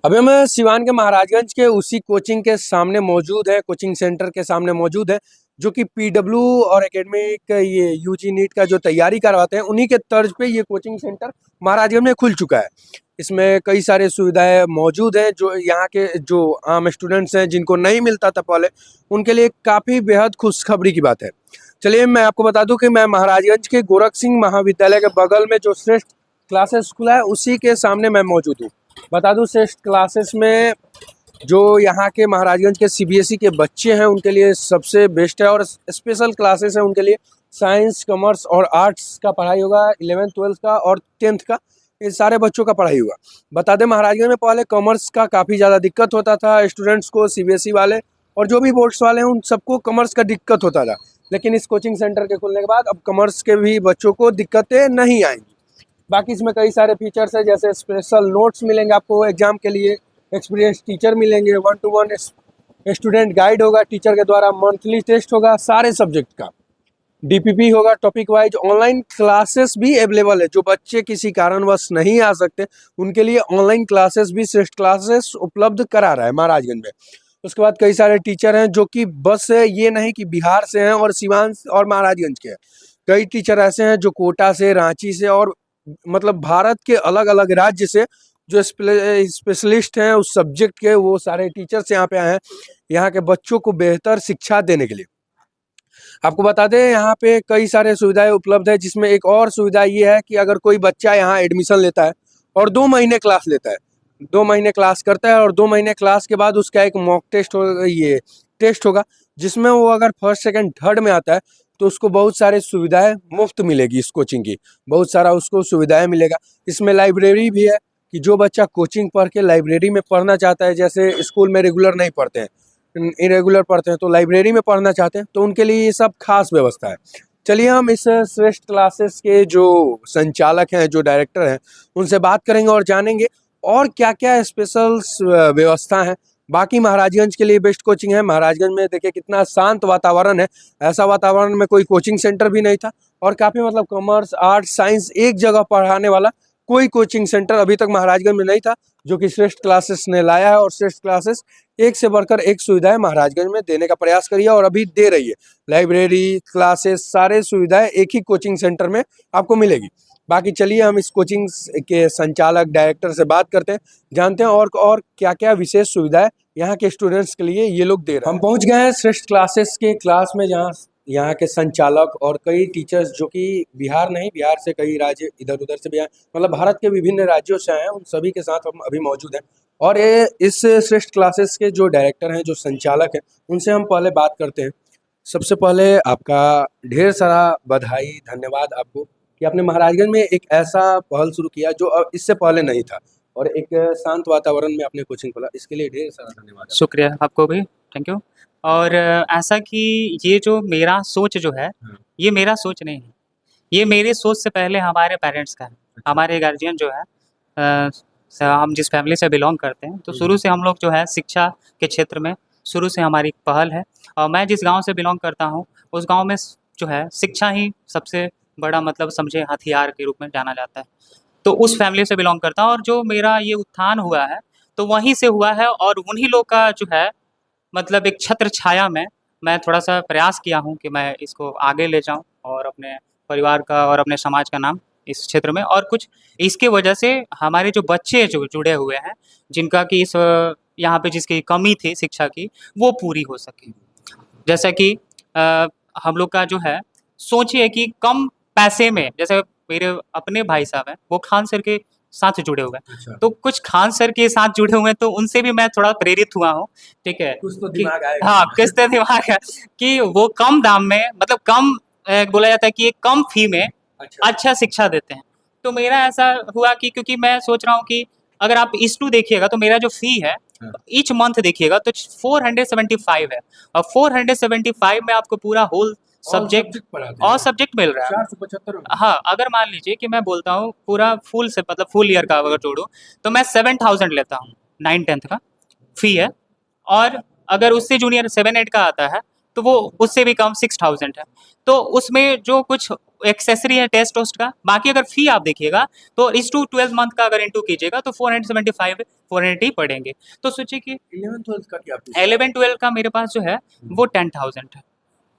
अभी हम सिवान के महाराजगंज के उसी कोचिंग के सामने मौजूद है, कोचिंग सेंटर के सामने मौजूद है, जो कि पीडब्ल्यू और एकेडमिक ये यूजी नीट का जो तैयारी करवाते हैं, उन्हीं के तर्ज पे ये कोचिंग सेंटर महाराजगंज में खुल चुका है। इसमें कई सारे सुविधाएं मौजूद हैं, जो यहाँ के जो आम स्टूडेंट्स हैं जिनको नहीं मिलता था पहले, उनके लिए काफ़ी बेहद खुशखबरी की बात है। चलिए मैं आपको बता दूं कि मैं महाराजगंज के गोरख सिंह महाविद्यालय के बगल में जो श्रेष्ठ क्लासेस खुला है, उसी के सामने मैं मौजूद हूँ। बता दूं श्रेष्ठ क्लासेस में जो यहाँ के महाराजगंज के सीबीएसई के बच्चे हैं उनके लिए सबसे बेस्ट है, और स्पेशल क्लासेस हैं उनके लिए। साइंस, कॉमर्स और आर्ट्स का पढ़ाई होगा, 11th 12th का और 10th का, ये सारे बच्चों का पढ़ाई होगा। बता दें महाराजगंज में पहले कॉमर्स का काफ़ी ज़्यादा दिक्कत होता था स्टूडेंट्स को, सीबीएसई वाले और जो भी बोर्ड्स वाले हैं उन सबको कॉमर्स का दिक्कत होता था। लेकिन इस कोचिंग सेंटर के खुलने के बाद अब कॉमर्स के भी बच्चों को दिक्कतें नहीं आएंगी। बाकी इसमें कई सारे फीचर्स हैं, जैसे स्पेशल नोट्स मिलेंगे आपको एग्जाम के लिए, एक्सपीरियंस टीचर मिलेंगे, 1-to-1 स्टूडेंट गाइड होगा टीचर के द्वारा, मंथली टेस्ट होगा सारे सब्जेक्ट का, डीपीपी होगा टॉपिक वाइज, ऑनलाइन क्लासेस भी अवेलेबल है। जो बच्चे किसी कारणवश नहीं आ सकते उनके लिए ऑनलाइन क्लासेस भी श्रेष्ठ क्लासेस उपलब्ध करा रहा है महाराजगंज में। उसके बाद कई सारे टीचर हैं जो कि बस ये नहीं कि बिहार से हैं और सिवान और महाराजगंज के हैं। कई टीचर ऐसे हैं जो कोटा से, रांची से और मतलब भारत के अलग अलग राज्य से जो स्पेशलिस्ट हैं उस सब्जेक्ट के, वो सारे टीचर्स यहाँ पे आए हैं यहाँ के बच्चों को बेहतर शिक्षा देने के लिए। आपको बता दें यहाँ पे कई सारे सुविधाएं उपलब्ध है, जिसमें एक और सुविधा ये है कि अगर कोई बच्चा यहाँ एडमिशन लेता है और 2 महीने क्लास लेता है, 2 महीने क्लास करता है और 2 महीने क्लास के बाद उसका एक मॉक टेस्ट होगा, ये टेस्ट होगा, जिसमें वो अगर फर्स्ट, सेकंड, थर्ड में आता है तो उसको बहुत सारे सुविधाएं मुफ्त मिलेगी। इस कोचिंग की बहुत सारा उसको सुविधाएं मिलेगा। इसमें लाइब्रेरी भी है कि जो बच्चा कोचिंग पढ़ के लाइब्रेरी में पढ़ना चाहता है, जैसे स्कूल में रेगुलर नहीं पढ़ते हैं, इरेगुलर पढ़ते हैं, तो लाइब्रेरी में पढ़ना चाहते हैं, तो उनके लिए ये सब खास व्यवस्था है। चलिए हम इस श्रेष्ठ क्लासेस के जो संचालक हैं, जो डायरेक्टर हैं, उनसे बात करेंगे और जानेंगे और क्या क्या स्पेशल व्यवस्था है। बाकी महाराजगंज के लिए बेस्ट कोचिंग है। महाराजगंज में देखिए कितना शांत वातावरण है, ऐसा वातावरण में कोई कोचिंग सेंटर भी नहीं था, और काफ़ी मतलब कॉमर्स, आर्ट्स, साइंस एक जगह पढ़ाने वाला कोई कोचिंग सेंटर अभी तक महाराजगंज में नहीं था, जो कि श्रेष्ठ क्लासेस ने लाया है। और श्रेष्ठ क्लासेस एक से बढ़कर एक सुविधाएं महाराजगंज में देने का प्रयास करी है और अभी दे रही है। लाइब्रेरी, क्लासेस, सारे सुविधाएं एक ही कोचिंग सेंटर में आपको मिलेगी। बाकी चलिए हम इस कोचिंग के संचालक, डायरेक्टर से बात करते हैं, जानते हैं और क्या क्या विशेष सुविधाएं यहाँ के स्टूडेंट्स के लिए ये लोग दे रहे हैं। हम पहुँच गए हैं श्रेष्ठ क्लासेस के क्लास में, जहाँ यहाँ के संचालक और कई टीचर्स जो कि बिहार नहीं, बिहार से कई राज्य इधर उधर से भी आए, मतलब भारत के विभिन्न राज्यों से आए हैं, उन सभी के साथ हम अभी मौजूद हैं। और ये इस श्रेष्ठ क्लासेस के जो डायरेक्टर हैं, जो संचालक हैं, उनसे हम पहले बात करते हैं। सबसे पहले आपका ढेर सारा बधाई, धन्यवाद आपको कि आपने महाराजगंज में एक ऐसा पहल शुरू किया जो इससे पहले नहीं था, और एक शांत वातावरण में आपने कोचिंग खोला, इसके लिए ढेर सारा धन्यवाद। शुक्रिया आपको भी, थैंक यू। और ऐसा कि ये जो मेरा सोच जो है, ये मेरा सोच नहीं है, ये मेरी सोच से पहले हमारे पेरेंट्स का है। हमारे गार्जियन जो है, हम जिस फैमिली से बिलोंग करते हैं, तो शुरू से हम लोग जो है शिक्षा के क्षेत्र में शुरू से हमारी पहल है। और मैं जिस गांव से बिलोंग करता हूं, उस गांव में जो है शिक्षा ही सबसे बड़ा मतलब समझे हथियार के रूप में जाना जाता है। तो उस फैमिली से बिलोंग करता हूँ, और जो मेरा ये उत्थान हुआ है तो वहीं से हुआ है, और उन्हीं लोग का जो है मतलब एक छत्र छाया में मैं थोड़ा-सा प्रयास किया हूँ कि मैं इसको आगे ले जाऊँ और अपने परिवार का और अपने समाज का नाम इस क्षेत्र में, और कुछ इसके वजह से हमारे जो बच्चे जो जुड़े हुए हैं, जिनका कि इस यहाँ पे जिसकी कमी थी शिक्षा की, वो पूरी हो सके। जैसा कि हम लोग का जो है, सोचिए कि कम पैसे में, जैसे मेरे अपने भाई साहब हैं, वो खान सर के साथ जुड़े हुए हैं। अच्छा। तो कुछ खान सर के साथ जुड़े हुए हैं, तो उनसे भी मैं थोड़ा प्रेरित हुआ हूँ, ठीक है? कुछ तो कि दिमाग आएगा। हाँ, कुछ तो दिमाग है कि वो कम दाम में, मतलब कम बोला जाता है कि एक कम फी में अच्छा शिक्षा देते हैं। तो मेरा ऐसा हुआ कि क्योंकि मैं सोच रहा हूँ कि अगर आप इस-टू देखिएगा तो मेरा जो फी है, हाँ। ईच मंथ देखिएगा तो 475 है, और 475 में आपको पूरा होल सब्जेक्ट और सब्जेक्ट मिल रहा है। 475। हाँ, अगर मान लीजिए कि मैं बोलता हूँ पूरा फुल से मतलब फुल ईयर का अगर जोड़ूँ, तो मैं 7000 लेता हूँ, 9-10th का फ़ी है। और अगर उससे जूनियर 7-8 का आता है, तो तो वो उससे भी कम 6000 है। तो उसमें जो कुछ एक्सेसरी है टेस्ट वोस्ट का, बाकी अगर फी आप देखिएगा तो इस टू 12 मंथ का अगर इंटू कीजिएगा तो 475 480 पड़ेंगे। तो सोचिए कि 11th 12th का क्या फीस है 11-12 का मेरे पास जो है वो 10,000 है।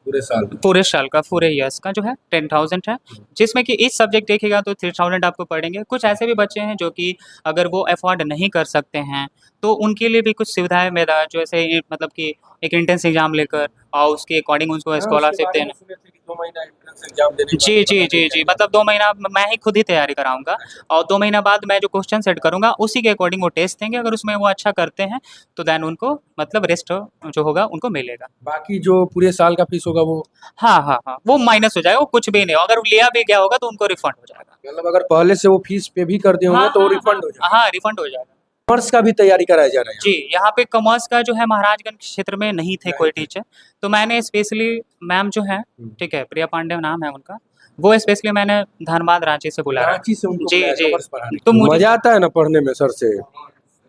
पूरे साल में? पूरे साल का, पूरे ईयर्स का जो है 10,000 है, जिसमें कि इच सब्जेक्ट देखेगा तो 3,000 आपको पड़ेंगे। कुछ ऐसे भी बच्चे हैं जो कि अगर वो अफोर्ड नहीं कर सकते हैं तो उनके लिए भी कुछ सुविधाएं मेरा जो ऐसे मतलब कि एक एंट्रेंस एग्जाम लेकर और उसके अकॉर्डिंग उनको हाँ, उसके स्कॉलरशिप बारे में देना। सुने थे कि 2 महीना एंट्रेंस एग्जाम देने के बाद जी, पता जी, नहीं जी, जी। क्या-क्या मतलब 2 महीना मैं ही खुद ही तैयारी कराऊँगा अच्छा। और 2 महीना बाद मैं जो क्वेश्चन सेट करूँगा, उसी के अकॉर्डिंग वो टेस्ट देंगे। अगर उसमें वो अच्छा करते हैं, तो देन उनको मतलब रेस्ट जो होगा उनको मिलेगा। बाकी जो पूरे साल का फीस होगा वो हाँ, हाँ, हाँ, वो माइनस हो जाएगा, वो कुछ भी नहीं होगा। अगर लिया भी गया होगा तो उनको रिफंड हो जाएगा। मतलब अगर पहले से वो फीस पे भी कर दिए होंगे हाँ, तो वो हाँ, रिफंड हो हाँ, जाएगा। हाँ, रिफंड हो जाएगा। कॉमर्स का भी तैयारी कराया जा रहा है जी, यहाँ पे कॉमर्स का जो है महाराजगंज क्षेत्र में नहीं थे नहीं कोई थे। टीचर, तो मैंने स्पेशली मैम जो हैं, हुँ। ठीक है, प्रिया पांडे नाम है उनका, वो स्पेशली मैंने धनबाद रांची से बुलाया। रांची से उनको जी, बुलाया जी। कॉमर्स पढ़ाने तो मुझे मजा आता है ना पढ़ने में सर से?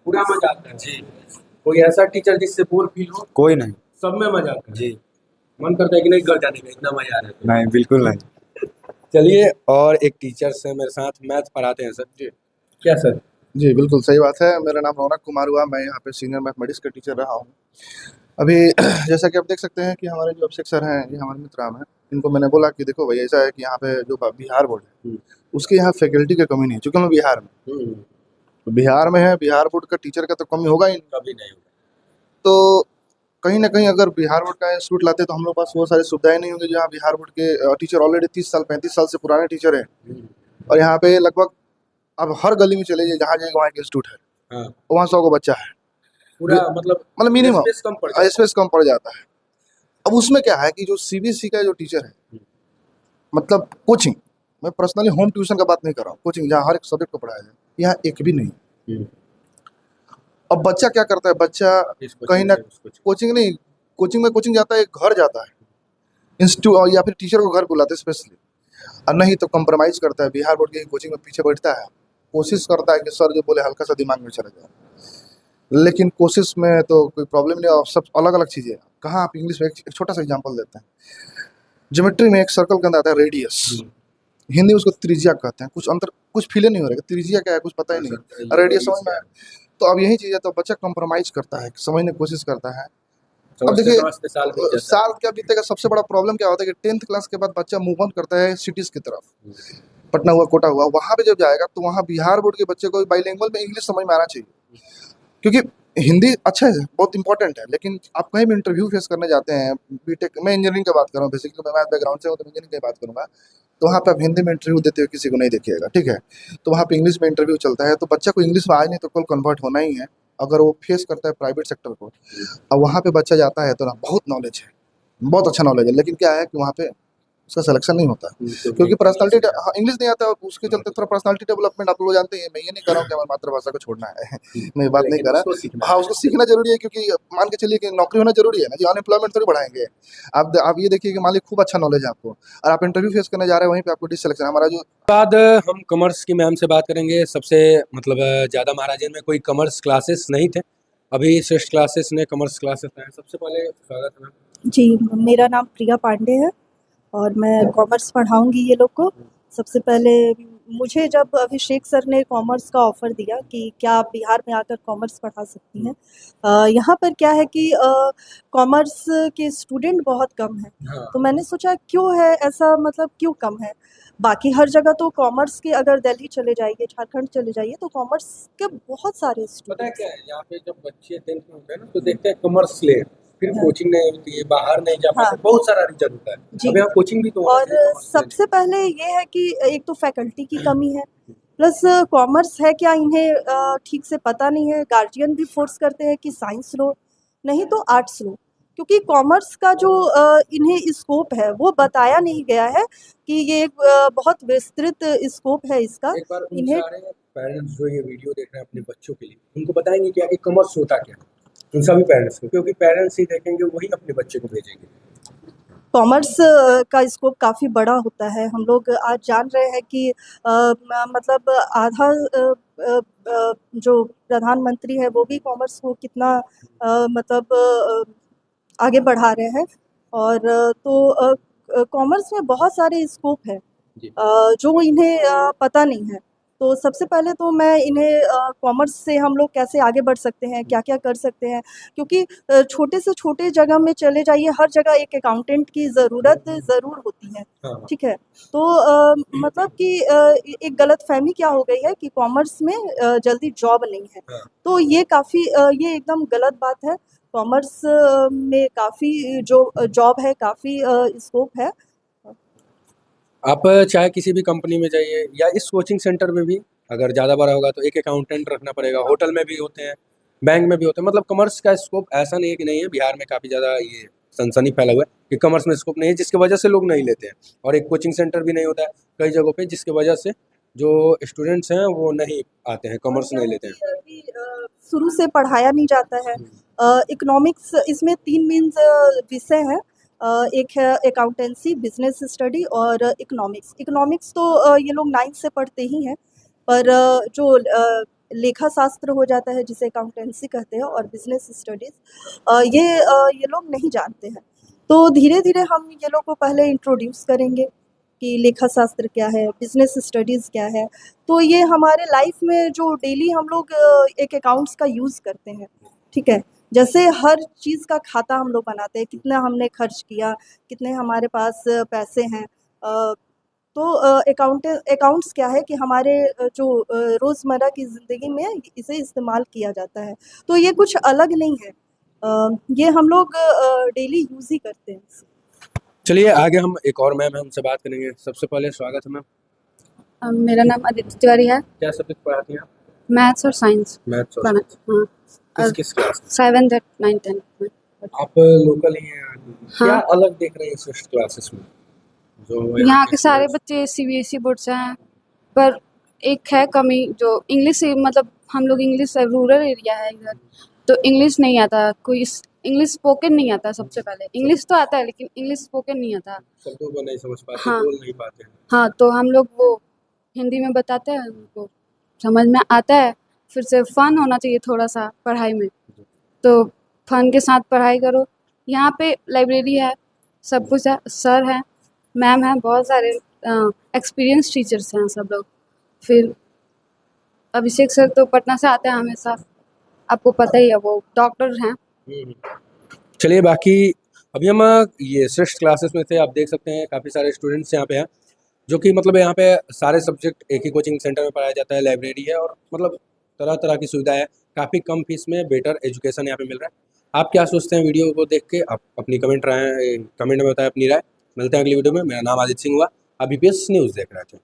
पूरा मजा आता है। जी। कोई ऐसा टीचर जिससे बोर फील हो? कोई नहीं। सब में मजा आता है। जी। मन करता है कि नहीं घर जाने का इतना मजा आ रहा है तो। नहीं, बिल्कुल नहीं। चलिए और एक टीचर्स हैं मेरे साथ मैथ पढ़ाते हैं सर। जी। क्या सर? जी, बिल्कुल सही बात है। मेरा नाम रौनक कुमार हुआ, मैं यहाँ पे सीनियर मैथमेटिक्स का टीचर रहा हूँ। अभी जैसा कि आप देख सकते हैं कि हमारे जो अभिषेक सर हैं, ये हमारे मित्र राम हैं। इनको मैंने बोला कि देखो भई ऐसा है कि यहाँ पे जो बिहार बोर्ड है, हुँ। उसके यहाँ फैकल्टी की कमी नहीं है, चूँकि हम लोग बिहार में हुँ। तो बिहार में है, बिहार बोर्ड का टीचर का तो कमी होगा ही नहीं। कभी नहीं होगा। तो कहीं न कहीं अगर बिहार बोर्ड का इंस्टीट्यूट लाते तो हम लोग के पास वो सारी सुविधाएँ नहीं होंगी, जहाँ बिहार बोर्ड के टीचर ऑलरेडी 30 साल, 35 साल से पुराने टीचर हैं हुँ। और यहाँ पे लगभग आप हर गली में चले जाइए, जहाँ जाइएगा वहाँ एक इंस्टीट्यूट है, हाँ। वहाँ 100 गो बच्चा है। पूरा मतलब मिनिमम स्पेस कम पड़ जाता है। स्पेस कम पड़ जाता है। अब उसमें क्या है कि जो सीबीएसई का जो टीचर है, मतलब कोचिंग, मैं पर्सनली होम ट्यूशन का बात नहीं कर रहा हूँ, कोचिंग जहाँ हर एक सब्जेक्ट को पढ़ाया जाए, यहाँ एक भी नहीं। हुँ। अब बच्चा क्या करता है, बच्चा इस कहीं ना कोचिंग से उस कोचिंग नहीं, कोचिंग में कोचिंग जाता है, घर जाता है इंस्टीट्यूट या फिर टीचर को घर बुलाते हैं स्पेशली, और नहीं तो कंप्रोमाइज़ करता है, बिहार बोर्ड की कोचिंग में पीछे बैठता है, कोशिश करता है कि सर जो बोले हल्का सा दिमाग में चला जाए, लेकिन कोशिश में तो कोई प्रॉब्लम नहीं। और सब अलग अलग चीज़ें हैं। कहाँ आप इंग्लिश में एक छोटा सा एग्जाम्पल देते हैं, ज्योमेट्री में एक सर्कल के अंदर आता है रेडियस, हिंदी में उसको त्रिज्या कहते हैं। कुछ अंतर, कुछ फील नहीं हो रहा है त्रिज्या क्या है, कुछ पता ही नहीं, रेडियस समझ में आया। तो अब यही चीज़ है, तो बच्चा कंप्रोमाइज करता है, समझने की कोशिश करता है। अब देखिए समझते साल बीत जाता है। साल क्या बीतेगा, सबसे बड़ा प्रॉब्लम क्या होता है कि 10th क्लास के बाद बच्चा मूव ऑन करता है सिटीज की तरफ, पटना हुआ, कोटा हुआ, वहाँ पे जब जाएगा तो वहाँ बिहार बोर्ड के बच्चे को बाइलिंगुअल में इंग्लिश समझ में आना चाहिए, क्योंकि हिंदी अच्छा है, बहुत इंपॉर्टेंट है, लेकिन आप कहीं भी इंटरव्यू फेस करने जाते हैं, बीटेक, मैं इंजीनियरिंग की बात कर रहा हूँ, बेसिकली मैं मैथ बैकग्राउंड से हूँ तो इंजीनियरिंग की बात करूँगा, तो वहाँ पे आप हिंदी में इंटरव्यू देते हुए किसी को नहीं देखिएगा, ठीक है। तो वहाँ पे इंग्लिश में इंटरव्यू चलता है, तो बच्चा को इंग्लिश में आज नहीं तो कल कन्वर्ट होना ही है, अगर वो फेस करता है प्राइवेट सेक्टर को। अब वहाँ पे बच्चा जाता है तो ना बहुत नॉलेज है, बहुत अच्छा नॉलेज है, लेकिन क्या है कि वहाँ पे उसका सिलेक्शन नहीं होता, क्योंकि पर्सनालिटी, हाँ, इंग्लिश नहीं आता, उसके चलते थोड़ा पर्सनालिटी डेवलपमेंट आप लोग जानते हैं। मैं ये नहीं कर रहा हूँ कि हमारी मातृभाषा को छोड़ना है, मैं ये बात नहीं कर रहा। हाँ, उसको सीखना जरूरी है, क्योंकि मान के चलिए कि नौकरी होना जरूरी है ना जी, अनएम्प्लॉयमेंट थोड़ी बढ़ाएंगे। आप ये देखिए कि मान लीजिए खूब अच्छा नॉलेज है आपको और आप इंटरव्यू फेस करने जा रहे हैं, वहीं पे आपको डिससिलेक्शन। हमारा जो बाद हम कॉमर्स की मैम से बात करेंगे। सबसे मतलब ज़्यादा महाराजगंज में कोई कॉमर्स क्लासेस नहीं थे, अभी श्रेष्ठ क्लासेस ने कॉमर्स क्लासेस हैं। सबसे पहले स्वागत है मैम। जी, मेरा नाम प्रिया पांडे है और मैं कॉमर्स पढ़ाऊँगी ये लोग को। सबसे पहले मुझे जब अभिषेक सर ने कॉमर्स का ऑफ़र दिया कि क्या आप बिहार में आकर कॉमर्स पढ़ा सकती हैं। यहाँ पर क्या है कि कॉमर्स के स्टूडेंट बहुत कम हैं, हाँ। तो मैंने सोचा क्यों है ऐसा, मतलब क्यों कम है? बाकी हर जगह तो कॉमर्स के, अगर दिल्ली चले जाइए, झारखंड चले जाइए तो कॉमर्स के बहुत सारे पता है स्टूडेंट्स क्या हैं। है, यहाँ पे जब बच्चे 10th में होते हैं ना तो देखते हैं कॉमर्स ले, फिर हाँ। कोचिंग नहीं होती है, बाहर नहीं जा पाते, हाँ। बहुत सारा रीजन होता है। जी। अब यहाँ कोचिंग भी तो होना और चाहिए commerce के लिए। सबसे पहले ये है कि एक तो फैकल्टी की कमी है, प्लस कॉमर्स है क्या इन्हें ठीक से पता नहीं है। गार्जियन भी फोर्स करते हैं कि साइंस लो, नहीं तो आर्ट्स लो, क्योंकि कॉमर्स का जो इन्हें स्कोप है वो बताया नहीं गया है कि ये एक बहुत विस्तृत स्कोप है इसका। एक बार उन इन्हें सारे पेरेंट्स जो ये वीडियो देख रहे हैं अपने बच्चों के लिए, उनको बताएंगे क्या कि कॉमर्स होता क्या है, उन सभी पेरेंट्स को, क्योंकि पेरेंट्स ही देखेंगे वही अपने बच्चे को भेजेंगे। कॉमर्स का स्कोप काफ़ी बड़ा होता है। हम लोग आज जान रहे हैं कि मतलब आधा जो प्रधानमंत्री है वो भी कॉमर्स को कितना मतलब आगे बढ़ा रहे हैं। और तो कॉमर्स में बहुत सारे स्कोप है जी। जो इन्हें पता नहीं है। तो सबसे पहले तो मैं इन्हें कॉमर्स से हम लोग कैसे आगे बढ़ सकते हैं, क्या-क्या कर सकते हैं, क्योंकि छोटे से छोटे जगह में चले जाइए, हर जगह एक अकाउंटेंट की ज़रूरत ज़रूर होती है, हाँ, हाँ। ठीक है? तो मतलब कि एक गलतफ़हमी क्या हो गई है कि कॉमर्स में जल्दी जॉब नहीं है। हाँ। तो ये काफ़ी ये एकदम गलत बात है। कॉमर्स में काफ़ी जो जॉब है, काफ़ी स्कोप है। आप चाहे किसी भी कंपनी में जाइए या इस कोचिंग सेंटर में भी अगर ज़्यादा बड़ा होगा तो एक अकाउंटेंट रखना पड़ेगा। होटल में भी होते हैं, बैंक में भी होते हैं। मतलब कॉमर्स का स्कोप ऐसा नहीं है कि नहीं है। बिहार में काफ़ी ज़्यादा ये सनसनी फैला हुआ है कि कॉमर्स में स्कोप नहीं है, जिसकी वजह से लोग नहीं लेते हैं। और एक कोचिंग सेंटर भी नहीं होता है कई जगहों पे, जिसकी वजह से जो स्टूडेंट्स हैं वो नहीं आते हैं, कॉमर्स नहीं लेते हैं। कि शुरू से पढ़ाया नहीं जाता है। इकोनॉमिक्स इसमें 3 मीन्स विषय हैं। एक है अकाउंटेंसी, बिज़नेस स्टडी और इकोनॉमिक्स। इकोनॉमिक्स तो ये लोग 9th से पढ़ते ही हैं, पर जो लेखा शास्त्र हो जाता है जिसे अकाउंटेंसी कहते हैं और बिज़नेस स्टडीज़ ये लोग नहीं जानते हैं। तो धीरे-धीरे हम ये लोग को पहले इंट्रोड्यूस करेंगे कि लेखा शास्त्र क्या है, बिज़नेस स्टडीज़ क्या है। तो ये हमारे लाइफ में जो डेली हम लोग एक अकाउंट्स का यूज़ करते हैं, ठीक है? जैसे हर चीज़ का खाता हम लोग बनाते हैं, कितना हमने खर्च किया, कितने हमारे पास पैसे हैं। तो अकाउंट्स क्या है कि हमारे जो रोज़मर्रा की ज़िंदगी में इसे इस्तेमाल किया जाता है। तो ये कुछ अलग नहीं है। ये हम लोग डेली यूज़ ही करते हैं इसे। चलिए आगे हम एक और मैम है उनसे बात करेंगे। सबसे पहले स्वागत है मैम। मेरा नाम अदिति तिवारी है। क्या सब्जेक्ट पढ़ाती हैं आप? मैथ्स और साइंस मैथ्स और पढ़ा हाँ किस किस क्लास में? 7th 9th 10th में। आप लोकल ही हैं? क्या हाँ। अलग देख रहे हैं इस क्लासेस में जो यहाँ के सारे बच्चे सीबीएसई बोर्ड से हैं, पर एक है कमी जो इंग्लिश मतलब हम लोग इंग्लिश रूरल एरिया है इधर, तो इंग्लिश नहीं आता, कोई इंग्लिश स्पोकन नहीं आता। सबसे पहले इंग्लिश तो आता है लेकिन इंग्लिश स्पोकन नहीं आता। शब्दों को नहीं समझ पाते, हाँ। बोल नहीं पाते हैं। हाँ, तो हम लोग वो हिंदी में बताते हैं, उनको समझ में आता है। फिर से फन होना चाहिए थोड़ा सा पढ़ाई में, तो फन के साथ पढ़ाई करो। यहाँ पे लाइब्रेरी है, सब कुछ है, सर हैं, मैम हैं, बहुत सारे एक्सपीरियंस टीचर्स हैं सब लोग। फिर अभिषेक सर तो पटना से आते हैं हमेशा, आपको पता ही है, वो डॉक्टर हैं। चलिए बाकी अभी हम ये श्रेष्ठ क्लासेस में थे। आप देख सकते हैं काफ़ी सारे स्टूडेंट्स यहाँ पे हैं, जो कि मतलब यहाँ पे सारे सब्जेक्ट एक ही कोचिंग सेंटर में पढ़ाया जाता है। लाइब्रेरी है और मतलब तरह तरह की सुविधा है। काफ़ी कम फीस में बेटर एजुकेशन यहाँ पे मिल रहा है। आप क्या सोचते हैं वीडियो को देख के? आप अपनी कमेंट में बताएं अपनी राय। मिलते हैं अगली वीडियो में। मेरा नाम आदित्य सिंह हुआ। आप BPS न्यूज़ देख रहे थे।